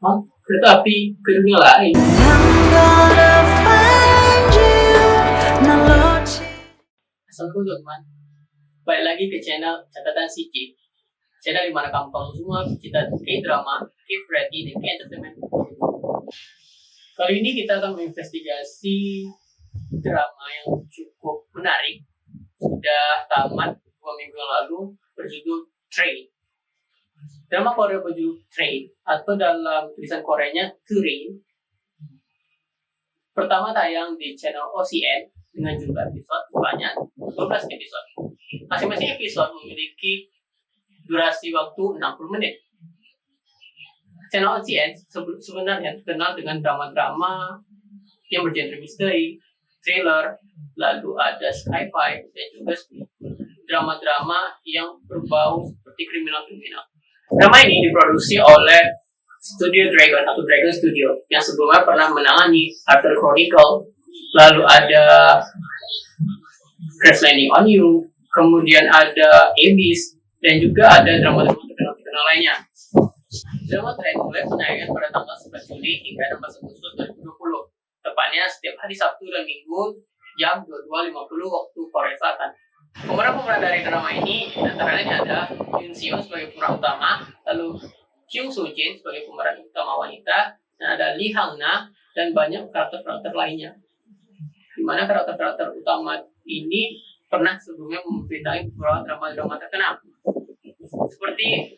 Oh, kereta api ke dunia lain. Assalamualaikum teman-teman. Balik lagi ke channel Catatan Siki. Channel di mana kamu semua pecinta K-drama, K-variety, dan K-entertainment. Kali ini kita akan menginvestigasi drama yang cukup menarik. Sudah tamat 2 minggu yang lalu, berjudul Train. Drama Korea berjudul Train, atau dalam tulisan Koreanya Train, pertama tayang di channel OCN dengan jumlah episode sebanyak 12 episode. Masing-masing episode memiliki durasi waktu 60 menit. Channel OCN sebenarnya terkenal dengan drama-drama yang bergenre misteri, thriller, lalu ada sci-fi, dan juga drama-drama yang berbau seperti kriminal-kriminal. Drama ini diproduksi oleh Studio Dragon atau Dragon Studio yang sebelumnya pernah menangani Arthur Chronicle, lalu ada Crash Landing on You, kemudian ada Abyss, dan juga ada drama-drama terkenal lainnya. Drama Train mulai penayangan pada tanggal 11 Juli hingga 16 Agustus 2020, tepatnya setiap hari Sabtu dan Minggu jam 22.50 waktu Korea Selatan. Pemeran dari drama ini antaranya ada Yoon Seo sebagai pemeran utama, lalu Kyung Soo Jin sebagai pemeran utama wanita, dan ada Lee Hang Na dan banyak karakter-karakter lainnya. Di mana karakter-karakter utama ini pernah sebelumnya membintangi beberapa drama-drama terkenal. Seperti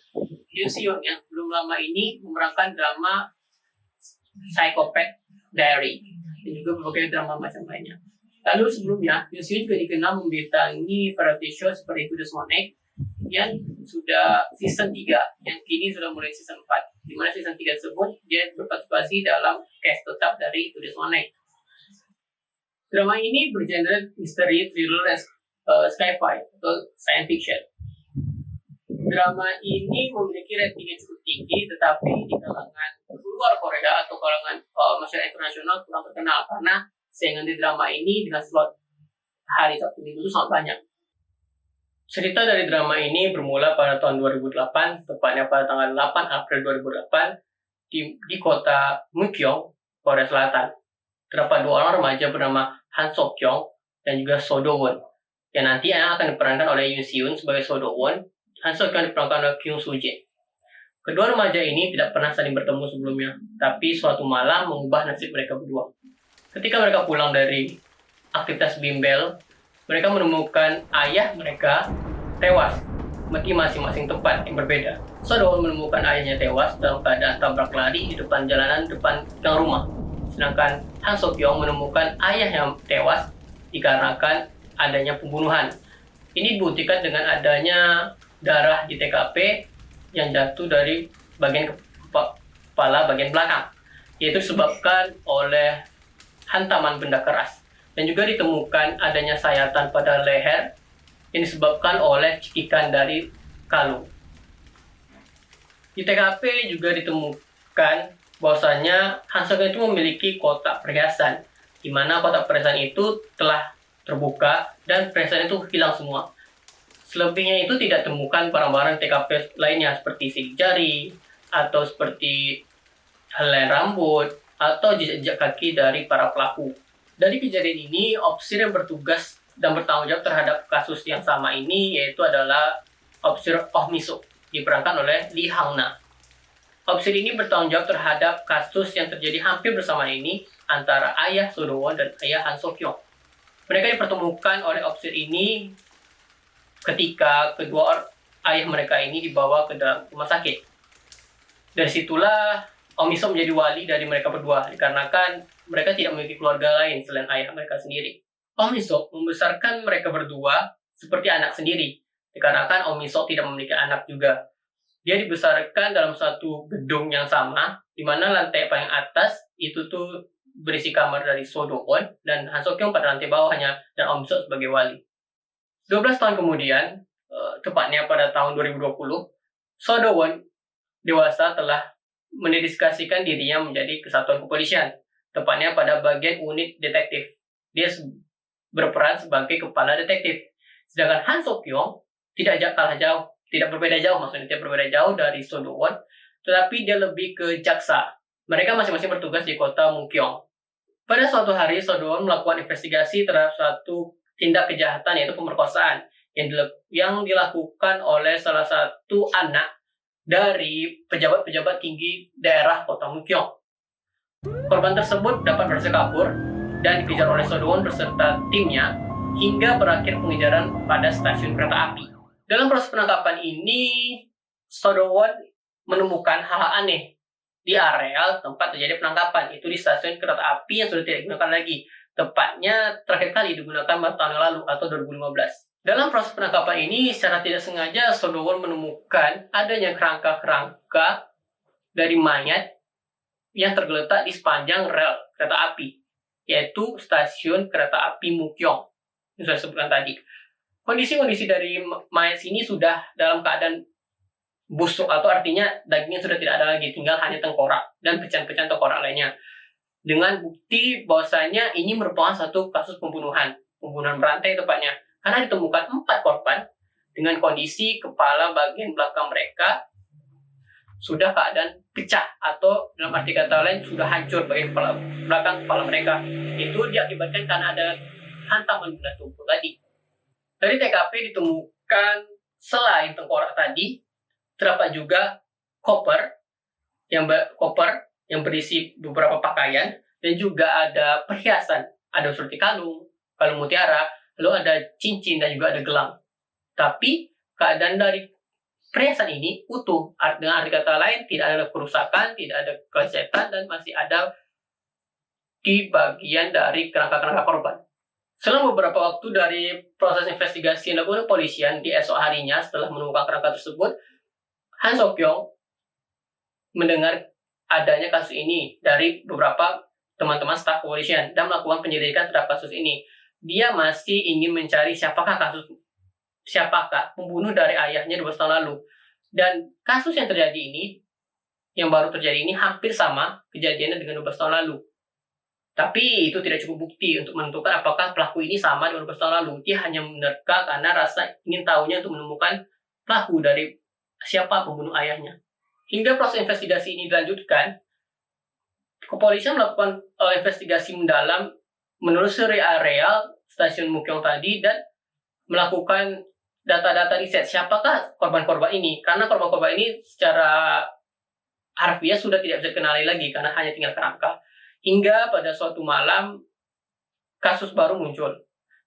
Yoon Seo yang belum lama ini memerankan drama Psychopath Diary dan juga berbagai drama macam lainnya. Lalu sebelumnya, Yoon Seo juga dikenal membintangi variety show seperti To The Sonic yang sudah season 3, yang kini sudah mulai season 4, di mana season 3 tersebut dia berpartisipasi dalam cast tetap dari To The Sonic. Drama ini bergenre misteri, thriller, dan sci-fi atau science fiction. Drama ini memiliki rating yang cukup tinggi, tetapi di kalangan luar Korea atau kalangan masyarakat internasional kurang terkenal karena saingan di drama ini dengan slot hari Sabtu Minggu itu sangat banyak. Cerita dari drama ini bermula pada tahun 2008, tepatnya pada tanggal 8 April 2008 di kota Mukyeong, Korea Selatan. Terdapat 2 orang remaja bernama Han Sok Kyung dan juga So Do Won, yang nanti akan diperankan oleh Yoon Seon sebagai So Do Won. Han Sok Kyung diperankan oleh Kyung Soo Jin. Kedua remaja ini tidak pernah saling bertemu sebelumnya, tapi suatu malam mengubah nasib mereka berdua. Ketika mereka pulang dari aktivitas bimbel, mereka menemukan ayah mereka tewas di masing-masing tempat yang berbeda. So Do Won menemukan ayahnya tewas dalam keadaan tabrak lari di depan jalanan depan gang rumah. Sedangkan Han So Kyung menemukan ayah yang tewas dikarenakan adanya pembunuhan. Ini dibuktikan dengan adanya darah di TKP yang jatuh dari bagian kepala bagian belakang, yaitu disebabkan oleh hantaman benda keras. Dan juga ditemukan adanya sayatan pada leher yang disebabkan oleh cekikan dari kalung. Di TKP juga ditemukan bahwasanya Han So Kyung itu memiliki kotak perhiasan, di mana kotak perhiasan itu telah terbuka dan perhiasan itu hilang semua. Selebihnya itu tidak temukan barang-barang TKP lainnya seperti sidik jari atau seperti helai rambut atau jejak kaki dari para pelaku. Dari kejadian ini, ofisir yang bertugas dan bertanggung jawab terhadap kasus yang sama ini yaitu adalah ofisir Oh Mi-suk, diperankan oleh Lee Hang Na. Ofisir ini bertanggung jawab terhadap kasus yang terjadi hampir bersamaan ini antara ayah So Do Won dan ayah Han So Kyung. Mereka dipertemukan oleh ofisir ini ketika kedua ayah mereka ini dibawa ke dalam rumah sakit. Dari situlah Oh Mi-suk menjadi wali dari mereka berdua, dikarenakan mereka tidak memiliki keluarga lain selain ayah mereka sendiri. Oh Mi-suk membesarkan mereka berdua seperti anak sendiri, dikarenakan Oh Mi-suk tidak memiliki anak juga. Dia dibesarkan dalam satu gedung yang sama, di mana lantai paling atas itu tuh berisi kamar dari So Do Won, dan Han So Kyung pada lantai bawahnya, dan Oh Mi-suk sebagai wali. 12 tahun kemudian, tepatnya pada tahun 2020, So Do Won dewasa telah mendedikasikan dirinya menjadi kesatuan kepolisian, tepatnya pada bagian unit detektif. Dia berperan sebagai kepala detektif. Sedangkan Han So Kyung tidak berbeda jauh dari So Do Won, tetapi dia lebih ke jaksa. Mereka masing-masing bertugas di kota Mukyong. Pada suatu hari, Sodowon melakukan investigasi terhadap suatu tindak kejahatan, yaitu pemerkosaan, yang dilakukan oleh salah satu anak dari pejabat-pejabat tinggi daerah kota Mukyong. Korban tersebut dapat berhasil kabur dan dikejar oleh Sodowon beserta timnya hingga berakhir pengejaran pada stasiun kereta api. Dalam proses penangkapan ini, Sodowon menemukan hal-hal aneh di areal tempat terjadi penangkapan, itu di stasiun kereta api yang sudah tidak digunakan lagi. Tepatnya terakhir kali digunakan 4 tahun yang lalu atau 2015. Dalam proses penangkapan ini, secara tidak sengaja Sodowon menemukan adanya kerangka-kerangka dari mayat yang tergeletak di sepanjang rel kereta api, yaitu stasiun kereta api Mukyong yang sudah disebutkan tadi. Kondisi-kondisi dari mayat ini sudah dalam keadaan busuk, atau artinya dagingnya sudah tidak ada lagi, tinggal hanya tengkorak dan pecahan-pecahan tengkorak lainnya. Dengan bukti bahwasanya ini merupakan satu kasus pembunuhan berantai tepatnya, karena ditemukan 4 korban dengan kondisi kepala bagian belakang mereka sudah keadaan pecah, atau dalam arti kata lain sudah hancur bagian belakang kepala mereka. Itu diakibatkan karena ada hantaman benda tumpul tadi. Dari TKP ditemukan selain tengkorak tadi, terdapat juga koper yang berisi beberapa pakaian, dan juga ada perhiasan, ada seperti kalung mutiara, lalu ada cincin dan juga ada gelang. Tapi keadaan dari perhiasan ini utuh, dengan arti kata lain tidak ada kerusakan, tidak ada kelesetan, dan masih ada di bagian dari kerangka-kerangka korban. Setelah beberapa waktu dari proses investigasi yang dilakukan polisian, di esok harinya setelah menemukan kerangka tersebut, Han Sok-kyung mendengar adanya kasus ini dari beberapa teman-teman staf kepolisian dan melakukan penyelidikan terhadap kasus ini. Dia masih ingin mencari siapakah pembunuh dari ayahnya 12 tahun lalu. Dan kasus yang terjadi ini, yang baru terjadi ini, hampir sama kejadiannya dengan 12 tahun lalu. Tapi itu tidak cukup bukti untuk menentukan apakah pelaku ini sama dengan 12 tahun lalu. Dia hanya menerka karena rasa ingin tahunya untuk menemukan pelaku dari siapa pembunuh ayahnya. Hingga proses investigasi ini dilanjutkan, kepolisian melakukan investigasi mendalam, menelusuri areal stasiun Mukyong tadi, dan melakukan data-data riset siapakah korban-korban ini, karena korban-korban ini secara harfiah sudah tidak bisa dikenali lagi karena hanya tinggal kerangka. Hingga pada suatu malam kasus baru muncul,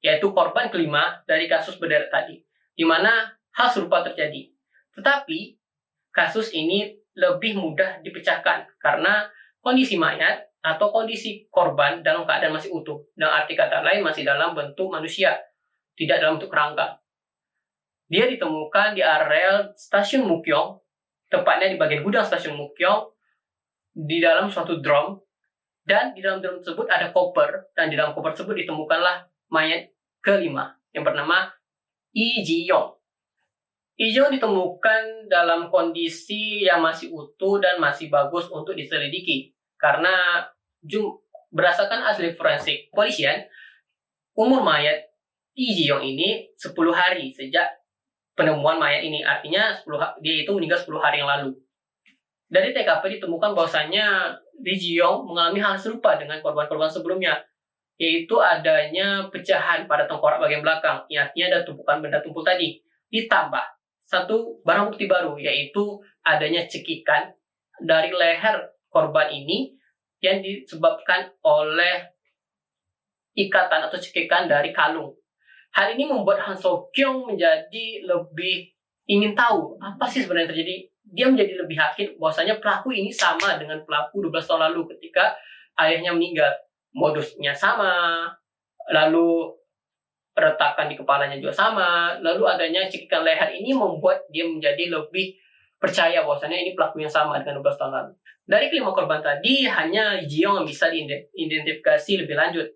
yaitu korban kelima dari kasus berderet tadi, di mana hal serupa terjadi. Tetapi kasus ini lebih mudah dipecahkan karena kondisi mayat atau kondisi korban dalam keadaan masih utuh, dengan arti kata lain masih dalam bentuk manusia, tidak dalam bentuk kerangka. Dia ditemukan di areal stasiun Mukyong, tepatnya di bagian gudang stasiun Mukyong, di dalam suatu drum, dan di dalam drum tersebut ada koper, dan di dalam koper tersebut ditemukanlah mayat kelima yang bernama Lee Ji-yong. Lee Ji-yong ditemukan dalam kondisi yang masih utuh dan masih bagus untuk diselidiki, karena berdasarkan hasil forensik polisian, umur mayat Lee Ji-yong ini 10 hari sejak penemuan mayat ini, artinya dia itu meninggal 10 hari yang lalu. Dari TKP ditemukan bahwasanya Lee Ji-yong mengalami hal serupa dengan korban-korban sebelumnya, yaitu adanya pecahan pada tengkorak bagian belakang, artinya ada tumpukan benda tumpul tadi. Ditambah satu barang bukti baru, yaitu adanya cekikan dari leher korban ini yang disebabkan oleh ikatan atau cekikan dari kalung. Hal ini membuat Han Sok-kyung menjadi lebih ingin tahu apa sih sebenarnya terjadi. Dia menjadi lebih yakin bahwasanya pelaku ini sama dengan pelaku 12 tahun lalu ketika ayahnya meninggal. Modusnya sama, lalu retakan di kepalanya juga sama, lalu adanya cekikan leher ini membuat dia menjadi lebih percaya bahwasanya ini pelaku yang sama dengan 12 tahun lalu. Dari kelima korban tadi, hanya Lee Ji-yong yang bisa diidentifikasi lebih lanjut.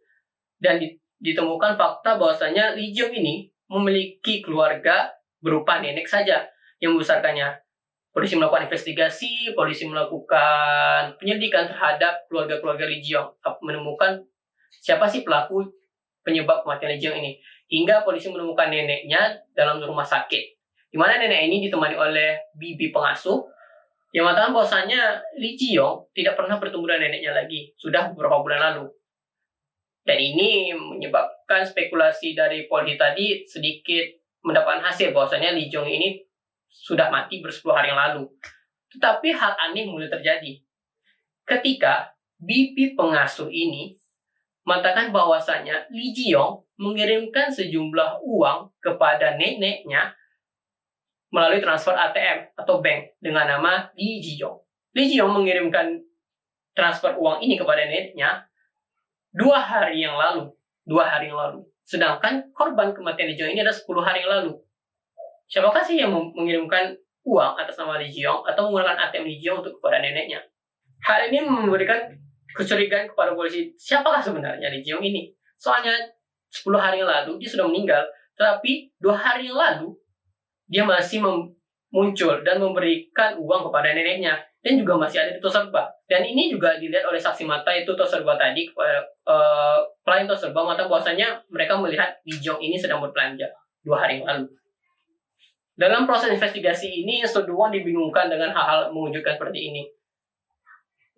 Dan ditemukan fakta bahwasanya Lee Ji-yong ini memiliki keluarga berupa nenek saja yang membesarkannya. Polisi melakukan investigasi, polisi melakukan penyelidikan terhadap keluarga-keluarga Lee Ji-yong, menemukan siapa sih pelaku penyebab kematian Lee Ji-yong ini. Hingga polisi menemukan neneknya dalam rumah sakit, di mana nenek ini ditemani oleh bibi pengasuh Yang mengatakan bahwasanya Lee Ji-yong tidak pernah bertemu dengan neneknya lagi, sudah beberapa bulan lalu. Dan ini menyebabkan spekulasi dari Polri tadi sedikit mendapatkan hasil bahwasanya Lee Ji-yong ini sudah mati 10 hari yang lalu. Tetapi hal aneh mulai terjadi ketika bibi pengasuh ini mengatakan bahwasanya Lee Ji-yong mengirimkan sejumlah uang kepada neneknya melalui transfer ATM atau bank dengan nama Lee Ji-yong. Lee Ji-yong mengirimkan transfer uang ini kepada neneknya 2 hari yang lalu. Sedangkan korban kematian Lee Ji-yong ini adalah 10 hari yang lalu. Siapakah sih yang mengirimkan uang atas nama Lee Ji-yong atau menggunakan ATM Lee Ji-yong untuk kepada neneknya? Hal ini memberikan kecurigaan kepada polisi. Siapakah sebenarnya Lee Ji-yong ini? Soalnya 10 hari yang lalu dia sudah meninggal, tapi 2 hari yang lalu dia masih muncul dan memberikan uang kepada neneknya dan juga masih ada di Toserba. Dan ini juga dilihat oleh saksi mata itu Toserba tadi, pelayan Toserba mengatakan bahwasanya mereka melihat Lee Ji-yong ini sedang berbelanja 2 hari yang lalu. Dalam proses investigasi ini, Sodo-won dibingungkan dengan hal-hal mengejutkan seperti ini.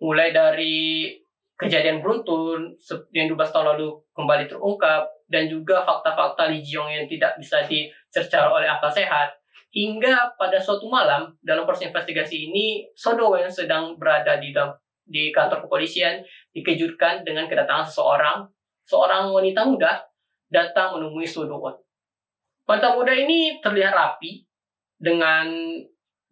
Mulai dari kejadian beruntun yang 12 tahun lalu kembali terungkap, dan juga fakta-fakta Lee Ji-yong yang tidak bisa dicerca oleh akal sehat, hingga pada suatu malam dalam proses investigasi ini, Sodo-won yang sedang berada di kantor kepolisian dikejutkan dengan kedatangan seorang wanita muda datang menemui Sodo-won. Wanita muda ini terlihat rapi dengan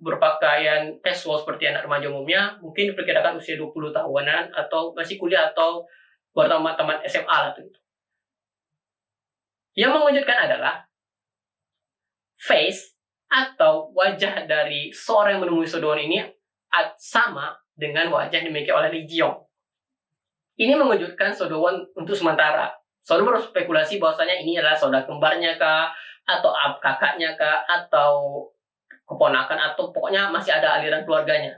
berpakaian casual seperti anak remaja umumnya, mungkin diperkirakan usia 20 tahunan atau masih kuliah atau baru tamat SMA lah itu. Yang mengejutkan adalah face atau wajah dari seorang yang menemui Sodo-won ini sama dengan wajah yang dimiliki oleh Lee Ji-yong. Ini mengejutkan Sodo-won untuk sementara. Sodo-won berspekulasi bahwasanya ini adalah saudara kembarnya kah, atau kakaknya kah, atau keponakan, atau pokoknya masih ada aliran keluarganya.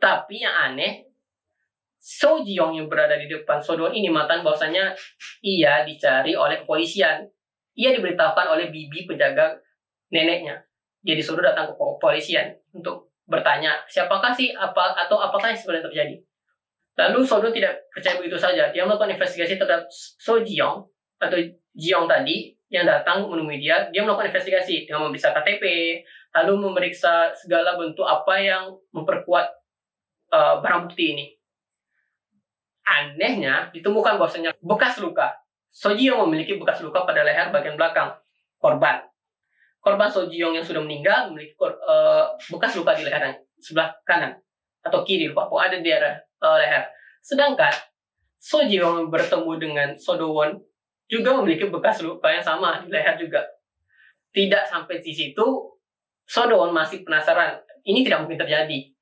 Tapi yang aneh, So Ji-yong yang berada di depan Sodo-won ini mengatakan bahwasanya ia dicari oleh kepolisian. Ia diberitahukan oleh bibi penjaga neneknya. Jadi Sodo datang ke kepolisian untuk bertanya siapakah sih apakah yang sebenarnya terjadi. Lalu Sodo tidak percaya begitu saja. Dia melakukan investigasi terhadap So Ji-yong atau Ji-yong tadi yang datang menemui dia. Dia melakukan investigasi dengan memeriksa KTP, lalu memeriksa segala bentuk apa yang memperkuat barang bukti ini. Anehnya, ditemukan bahwasanya bekas luka. So Ji-yong memiliki bekas luka pada leher bagian belakang korban. Korban So Ji-yong yang sudah meninggal memiliki bekas luka di lehernya sebelah kanan atau kiri, lupa ada di area leher. Sedangkan So Ji-yong yang bertemu dengan Sodo-won juga memiliki bekas luka yang sama di leher juga. Tidak sampai di situ, Sodo-won masih penasaran. Ini tidak mungkin terjadi.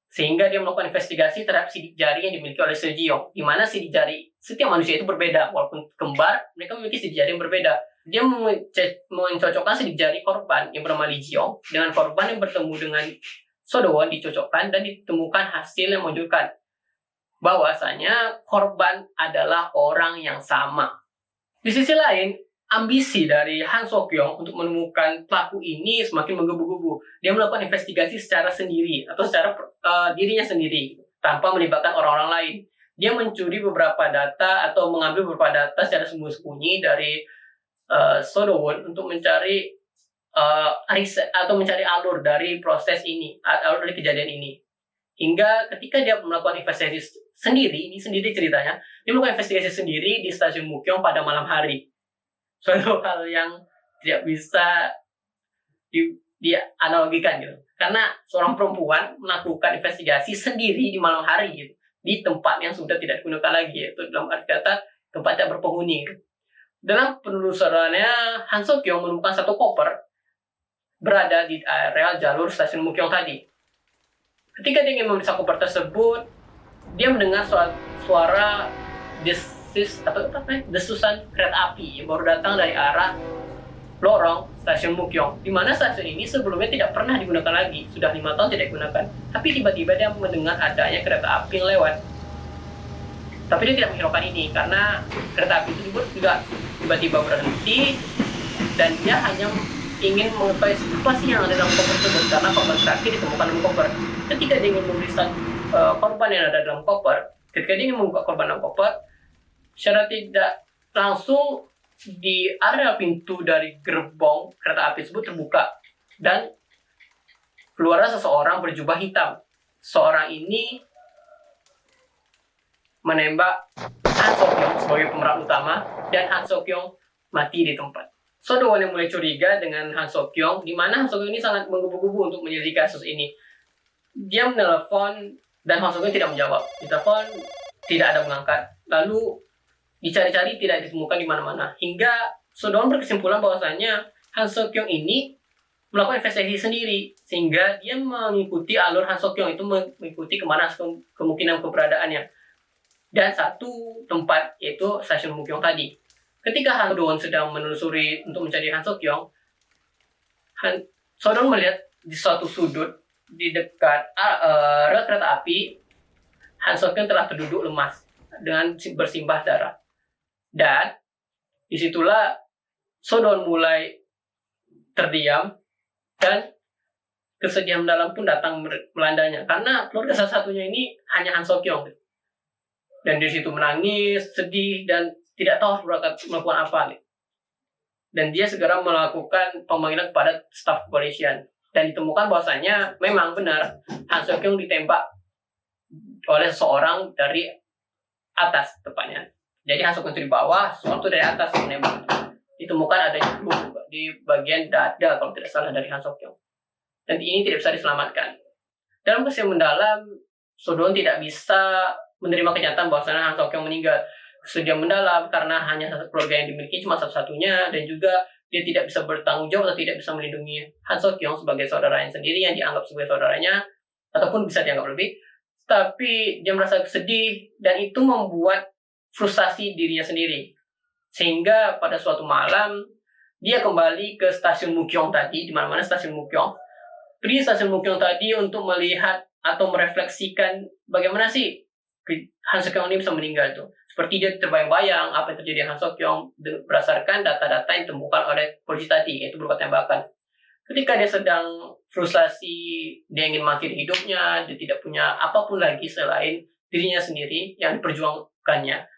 Sehingga dia melakukan investigasi terhadap sidik jari yang dimiliki oleh So Ji-yong, di mana sidik jari setiap manusia itu berbeda, walaupun kembar mereka memiliki sidik jari yang berbeda. Dia mencocokkan sidik jari korban yang bernama Lee Ji-yong dengan korban yang bertemu dengan Sodo-won, dicocokkan dan ditemukan hasil yang menunjukkan bahwasanya korban adalah orang yang sama. Di sisi lain, ambisi dari Han So-kyung untuk menemukan pelaku ini semakin menggebu-gebu. Dia melakukan investigasi secara sendiri atau secara dirinya sendiri tanpa melibatkan orang-orang lain. Dia mencuri beberapa data atau mengambil beberapa data secara sembunyi-sembunyi dari Sodo-won untuk mencari riset atau mencari alur dari proses ini, alur dari kejadian ini. Hingga ketika dia melakukan investigasi sendiri, ini sendiri ceritanya, dia melakukan investigasi sendiri di stasiun Mukyong pada malam hari. Suatu hal yang tidak bisa dianalogikan gitu. Karena seorang perempuan melakukan investigasi sendiri di malam hari gitu, di tempat yang sudah tidak digunakan lagi, yaitu dalam arti kata tempat yang berpenghuni. Gitu. Dalam penelusurannya, Han So-kyung menemukan satu koper berada di area jalur stasiun Mukyong tadi. Ketika dia ingin memeriksa koper tersebut, dia mendengar suara desusan kereta api yang baru datang dari arah lorong stasiun Mukyong, di mana stasiun ini sebelumnya tidak pernah digunakan lagi, sudah 5 tahun tidak digunakan. Tapi tiba-tiba dia mendengar adanya kereta api yang lewat. Tapi dia tidak menghiraukan ini karena kereta api tersebut juga tiba-tiba berhenti dan dia hanya ingin mengetahui apa sih yang ada dalam koper tersebut karena korban terakhir ditemukan dalam koper. Ketika dia ingin memeriksa korban yang ada dalam koper, ketika dia ingin membuka korban dalam koper, secara tidak langsung di area pintu dari gerbong kereta api tersebut terbuka dan keluarlah seseorang berjubah hitam. Seorang ini menembak Han So-kyung sebagai pemeran utama dan Han So-kyung mati di tempat. So Do Won yang mulai curiga dengan Han So-kyung, di mana Han So-kyung ini sangat menggebu-gebu untuk menyelidiki kasus ini. Dia menelepon dan Han So-kyung tidak menjawab. Ditelepon tidak ada mengangkat. Lalu dicari-cari tidak ditemukan di mana-mana. Hingga So Do Won berkesimpulan bahwasanya Han So-kyung ini melakukan investigasi sendiri, sehingga dia mengikuti alur Han So-kyung itu, mengikuti kemana kemungkinan keberadaannya. Dan satu tempat yaitu stasiun Mukyong tadi. Ketika Han So Do Won sedang menelusuri untuk mencari Han So-kyung, So Do Won melihat di suatu sudut di dekat rel kereta api, Han So-kyung telah terduduk lemas dengan bersimbah darah. Dan disitulah So Do Won mulai terdiam dan kesedihan mendalam pun datang melandanya, karena keluarga salah satunya ini hanya Han So-kyung. Dan di situ menangis, sedih, dan tidak tahu melakukan apa. Dan dia segera melakukan pemanggilan kepada staf kepolisian. Dan ditemukan bahwasanya memang benar Han So-kyung ditembak oleh seseorang dari atas tepatnya. Jadi Han So-kyung itu di bawah, seseorang itu dari atas menembak. Ditemukan adanya luka di bagian dada kalau tidak salah dari Han So-kyung. Dan ini tidak bisa diselamatkan. Dalam kesedihan mendalam, So Do Won tidak bisa menerima kenyataan bahwasanya Han So-kyung meninggal. Kesedihan mendalam karena hanya satu keluarga yang dimiliki, cuma satu-satunya, dan juga dia tidak bisa bertanggung jawab atau tidak bisa melindungi Han So-kyung sebagai saudaranya sendiri yang dianggap sebagai saudaranya ataupun bisa dianggap lebih. Tapi dia merasa sedih dan itu membuat frustasi dirinya sendiri. Sehingga pada suatu malam dia kembali ke stasiun Mukyong tadi, di mana-mana stasiun Mukyong. Pergi stasiun Mukyong tadi untuk melihat atau merefleksikan bagaimana sih Han So-kyung ini bisa meninggal tuh. Seperti dia terbayang-bayang apa yang terjadi Han So-kyung berdasarkan data-data yang ditemukan oleh polisi tadi, yaitu berupa tembakan. Ketika dia sedang frustasi, dia ingin mengakhiri hidupnya, dia tidak punya apapun lagi selain dirinya sendiri yang diperjuangkannya.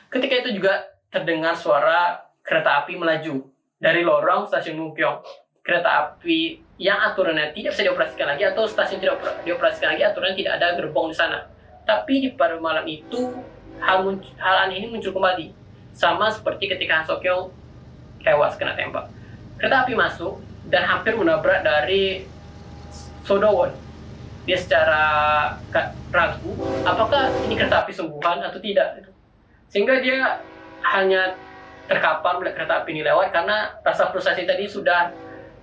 Ketika itu juga terdengar suara kereta api melaju dari lorong stasiun Mukyong. Kereta api yang aturannya tidak bisa dioperasikan lagi atau stasiun tidak dioperasikan lagi, aturannya tidak ada gerbong di sana. Tapi di pada malam itu hal aneh ini muncul kembali, sama seperti ketika Han So-kyung tewas kena tembak. Kereta api masuk dan hampir menabrak dari So Do Won. Dia secara ragu apakah ini kereta api sungguhan atau tidak, sehingga dia hanya terkapar melihat kereta api ini lewat karena rasa frustasi tadi sudah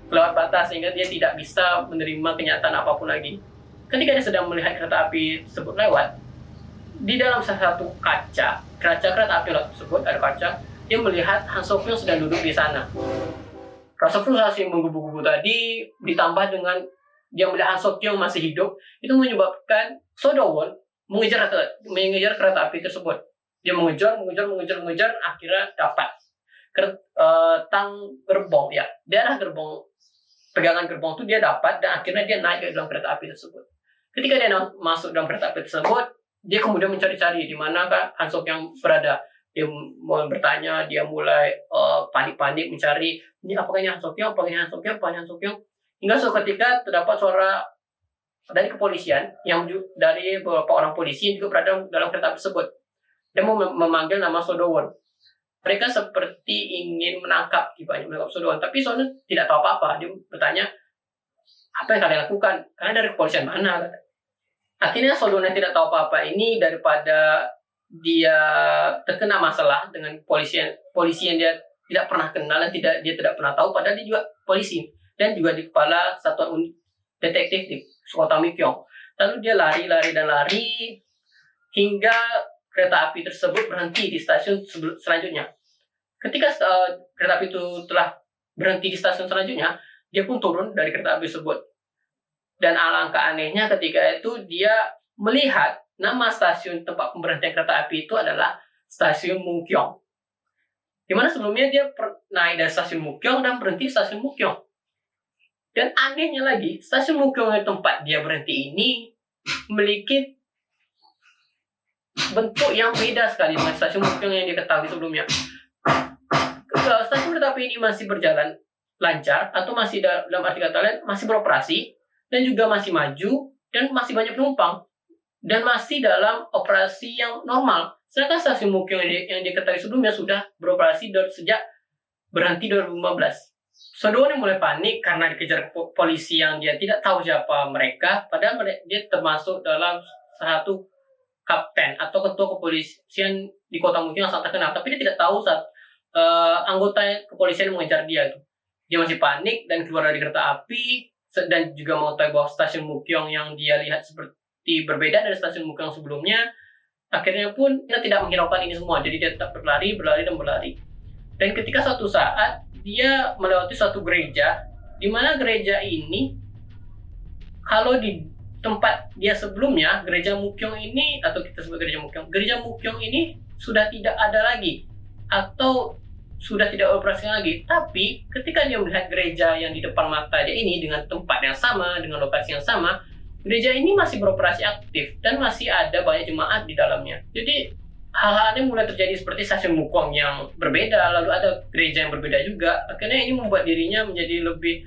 lewat batas, sehingga dia tidak bisa menerima kenyataan apapun lagi. Ketika dia sedang melihat kereta api tersebut lewat, di dalam salah satu kaca kereta api tersebut ada kaca, dia melihat Han So-kyung sedang duduk di sana. Rasa frustasi menggebu-gebu tadi ditambah dengan dia melihat Han So-kyung masih hidup, itu menyebabkan So Do Won mengejar kereta api tersebut. Dia mengejar, akhirnya dapat tang gerbong, ya, daerah gerbong, pegangan gerbong itu dia dapat, dan akhirnya dia naik ke dalam kereta api tersebut. Ketika dia masuk dalam kereta api tersebut, dia kemudian mencari-cari di manakah Han So-kyung berada. Dia mulai bertanya, dia mulai panik-panik mencari, ini apakah ini Han So-kyung, apakah ini Han So-kyung, apakah ini Han So-kyung. Hingga suatu ketika terdapat suara dari kepolisian, dari beberapa orang polisi yang juga berada dalam kereta api tersebut. Dia mau memanggil nama So Do Won. Mereka seperti ingin menangkap So Do Won, tapi So Do Won tidak tahu apa-apa. Dia bertanya, apa yang kalian lakukan? Karena dari kepolisian mana? Akhirnya So Do Won tidak tahu apa-apa ini, daripada dia terkena masalah dengan polisi yang dia tidak pernah kenal dan dia tidak pernah tahu, padahal dia juga polisi dan juga di kepala satuan detektif di kota Mukyong. Lalu dia lari hingga kereta api tersebut berhenti di stasiun selanjutnya. Ketika kereta api itu telah berhenti di stasiun selanjutnya, dia pun turun dari kereta api tersebut. Dan alangkah anehnya ketika itu dia melihat nama stasiun tempat pemberhentian kereta api itu adalah stasiun Mukyong. Di mana sebelumnya dia naik dari stasiun Mukyong dan berhenti di stasiun Mukyong. Dan anehnya lagi, stasiun Mukyong yang tempat dia berhenti ini memiliki bentuk yang beda sekali dengan stasiun Mukyong yang diketahui sebelumnya. Stasiun kereta api ini masih berjalan lancar, atau masih dalam arti kata lain masih beroperasi, dan juga masih maju, dan masih banyak penumpang, dan masih dalam operasi yang normal. Sedangkan stasiun Mukyong yang diketahui sebelumnya sudah beroperasi sejak berhenti 2015. Sodowon yang mulai panik karena dikejar polisi yang dia tidak tahu siapa mereka, padahal dia termasuk dalam satu kapten atau ketua kepolisian di kota Mukyong yang sangat terkenal, tapi dia tidak tahu saat anggota kepolisian mengejar dia itu. Dia masih panik dan keluar dari kereta api, dan juga mengetahui bahwa stasiun Mukyong yang dia lihat seperti berbeda dari stasiun Mukyong sebelumnya. Akhirnya pun dia tidak menghiraukan ini semua, jadi dia tetap berlari. Dan ketika suatu saat dia melewati suatu gereja, di mana gereja ini, kalau di tempat dia sebelumnya, gereja Mukyong ini, atau kita sebut gereja Mukyong ini sudah tidak ada lagi, atau sudah tidak operasional lagi. Tapi ketika dia melihat gereja yang di depan mata dia ini dengan tempat yang sama, dengan lokasi yang sama, gereja ini masih beroperasi aktif dan masih ada banyak jemaat di dalamnya. Jadi hal-hal ini mulai terjadi seperti stasiun Mukyong yang berbeda, lalu ada gereja yang berbeda juga. Akhirnya ini membuat dirinya menjadi lebih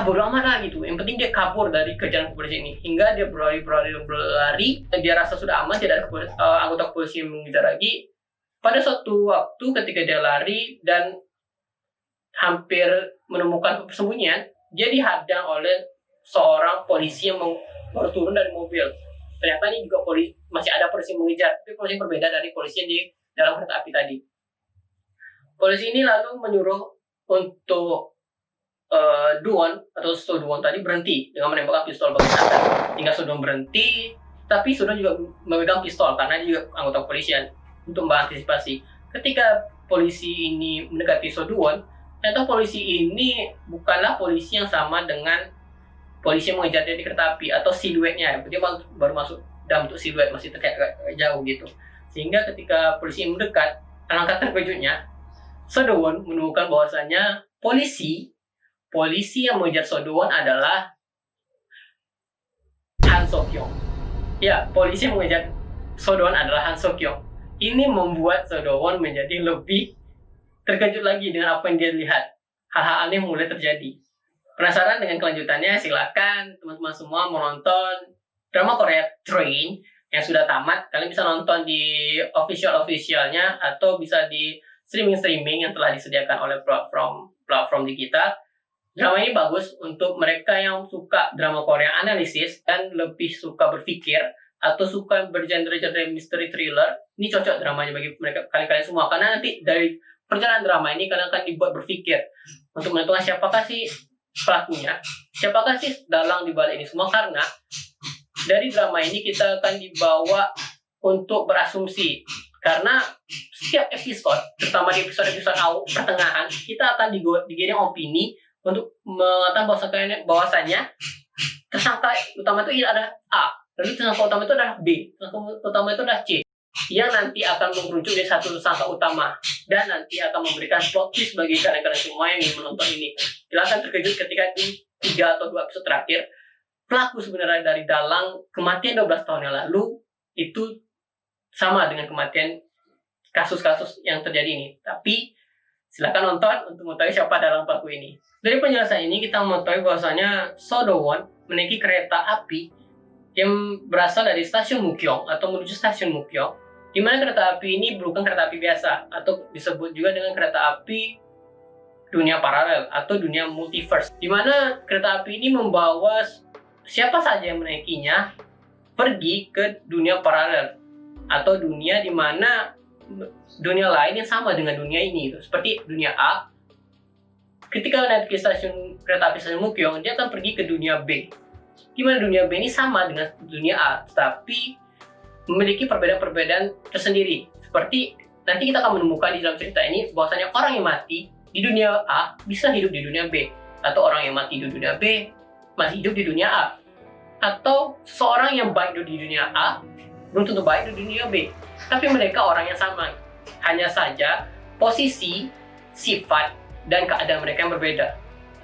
bodo amat lah gitu. Yang penting dia kabur dari kejaran kepolisian ini, hingga dia berlari. Dia rasa sudah aman, tidak ada anggota kepolisian yang mengejar lagi. Pada suatu waktu ketika dia lari dan hampir menemukan persembunyian, dia dihadang oleh seorang polisi yang baru turun dari mobil. Ternyata ini juga masih ada polisi yang mengejar, tapi polisi yang berbeda dari polisi yang di dalam kereta api tadi. Polisi ini lalu menyuruh untuk Duwon atau Sodowon tadi berhenti dengan menembakkan pistol bagian atas, hingga Sodowon berhenti, tapi Sodowon juga memegang pistol karena dia juga anggota kepolisian untuk mengantisipasi. Ketika polisi ini mendekati Sodowon, ternyata polisi ini bukanlah polisi yang sama dengan polisi yang mengejar dia di kereta api, atau siluetnya. Dia baru masuk dalam bentuk siluet, masih terkait jauh gitu. Sehingga ketika polisi yang mendekat, alangkah terkejutnya Sodowon menemukan bahwasanya polisi yang mengejar Sodowon adalah Han So-kyung. Ya, polisi yang mengejar Sodowon adalah Han So-kyung. Ini membuat Sodowon menjadi lebih terkejut lagi dengan apa yang dia lihat. Hal-hal aneh mulai terjadi. Penasaran dengan kelanjutannya? Silakan teman-teman semua menonton drama Korea Train yang sudah tamat. Kalian bisa nonton di officialnya, atau bisa di streaming yang telah disediakan oleh platform digital. Drama ini bagus untuk mereka yang suka drama Korea analisis dan lebih suka berpikir, atau suka bergenre-genre mystery thriller. Ini cocok dramanya bagi mereka, kalian semua, karena nanti dari perjalanan drama ini kalian akan dibuat berpikir untuk menentukan siapakah sih pelakunya, siapakah sih dalang di balik ini semua. Karena dari drama ini kita akan dibawa untuk berasumsi, karena setiap episode, terutama di episode pertengahan, kita akan digiring opini untuk mengatakan bahwasanya tersangka utama itu ada A, lalu tersangka utama itu adalah B, tersangka utama itu adalah C, yang nanti akan mengerucut dari satu tersangka utama, dan nanti akan memberikan plot twist bagi kalian semua yang ingin menonton ini. Kalian akan terkejut ketika di 3 atau 2 episode terakhir, pelaku sebenarnya dari dalang kematian 12 tahun yang lalu itu sama dengan kematian kasus-kasus yang terjadi ini. Tapi silakan nonton untuk mengetahui siapa dalang pelaku ini. Dari penjelasan ini kita mengetahui bahwasanya Sodowon menaiki kereta api yang berasal dari stasiun Mukyong atau menuju stasiun Mukyong, di mana kereta api ini bukan kereta api biasa, atau disebut juga dengan kereta api dunia paralel atau dunia multiverse, di mana kereta api ini membawa siapa saja yang menaikinya pergi ke dunia paralel, atau dunia di mana dunia lain yang sama dengan dunia ini, seperti dunia A. Ketika naik ke stasiun kereta api stasiun Mukyong, dia akan pergi ke dunia B, di mana dunia B ini sama dengan dunia A, tapi memiliki perbedaan-perbedaan tersendiri. Seperti nanti kita akan menemukan di dalam cerita ini bahwasanya orang yang mati di dunia A bisa hidup di dunia B, atau orang yang mati di dunia B masih hidup di dunia A, atau seseorang yang baik di dunia A belum tentu baik di dunia B, tapi mereka orang yang sama, hanya saja posisi, sifat, dan keadaan mereka yang berbeda.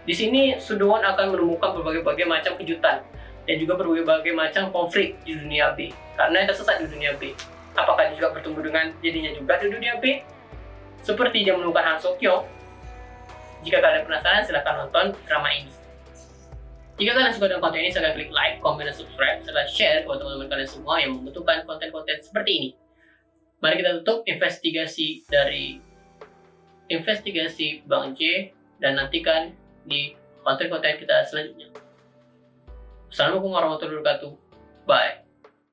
Di sini Sudowon akan menemukan berbagai macam kejutan dan juga berbagai macam konflik di dunia B karena tersesat di dunia B. Apakah dia juga bertemu dengan jadinya juga di dunia B? Seperti dia menemukan Han Sokyo. Jika kalian penasaran, silahkan nonton drama ini. Jika kalian suka dengan konten ini, silahkan klik like, comment, dan subscribe, serta share ke teman-teman kalian semua yang membutuhkan konten-konten seperti ini. Mari kita tutup investigasi Bang J dan nantikan di konten-konten kita selanjutnya. Assalamualaikum warahmatullahi wabarakatuh. Bye.